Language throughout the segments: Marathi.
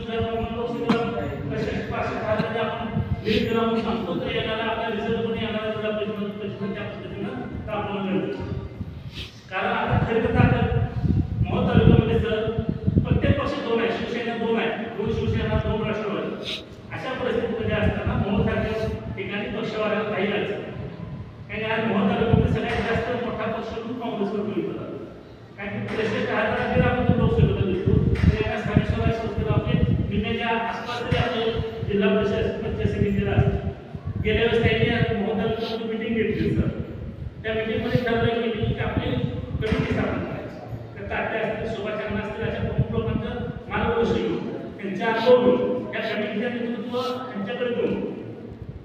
दिल्याप्रमाणे लोकसभेला प्रशासक पास झाले आपण लीड दिला म्हणून सांगतो तर येणारा आपल्या रिझल्ट पण येणारा जिल्हा परिषद त्या पद्धतीनं तापवणं गरजेचं कारण आता खरी तर ताकद मोहोळ तालुक्यामध्ये सर प्रत्येक पक्ष दोन आहे शिवसेना दोन आहे दोन शिवसेना दोन राष्ट्रवादी अशा परिस्थितीमध्ये असताना मोहोळसारख्या ठिकाणी पक्ष वाढायला काही अडचण कारण आज मोहोळ तालुक्यामध्ये सगळ्यात जास्त मोठा पक्ष म्हणून काँग्रेसवर बघितला जातो कारण की 63 जर आपण लोकसभेला दिसतो तर या स्थानिक स्वराज्य संस्थेला आपले निम्याच्या आसपास तरी आपले जिल्हा परिषद पंचायत समितीला असतात गेल्या वेळेस त्यांनी मोहोळ तालुक्यामध्ये मिटिंग घेतली सर त्या मिटिंगमध्ये ठरलं की आपली कमिटी स्थापन करायची तर तात्या असतील शोभाचंद्र असतील अशा प्रमुख लोकांचं मार्गदर्शन घेऊन त्यांच्या अनुभव घेऊन त्या कमिटीचं नेतृत्व त्यांच्याकडे घेऊन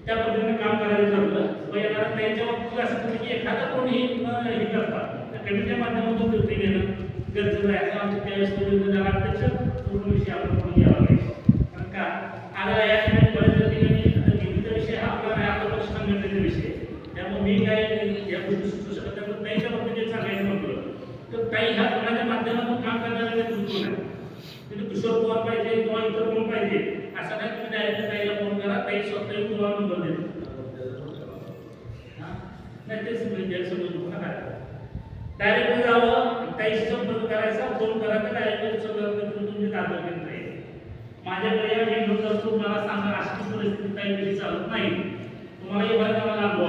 त्या पद्धतीने काम करायचं ठरलं व येणारा त्यांच्या बाबतीत असं होतं की एखादा कोणी हे करतात त्या कमिटीच्या माध्यमातून निर्णय घेणं गरजेचं आहे असं आमच्या त्यावेळेस जगाध्यक्ष पूर्ण विषय आपण करून घ्यावा लागेल कारण का आता या ठिकाणी बऱ्याच ठिकाणी निवडीचा विषय हा आपला नाही आपला पक्ष संघटनेचा विषय त्यामुळे मी काय या गोष्टी सुचू शकत नाही पण ताईच्या बाबतीत सांगायचं म्हटलं तर ताई ह्या कोणाच्या माध्यमातून काम करणारे नेतृत्व नाही तिथे किशोर पवार पाहिजे किंवा इतर कोण पाहिजे असं नाही तुम्ही डायरेक्ट ताईला फोन करा ताई स्वतः तुम्हाला नंबर देते नाही तेच गैरसमज नका डायरेक्ट जावं ताईशी संपर्क करायचा फोन करायचा डायरेक्ट तुमचे दाखल घेत नाही माझ्याकडे या मला सांगा अशी परिस्थिती ताई कधी चालत नाही तुम्हाला हे बघा मला अनुभव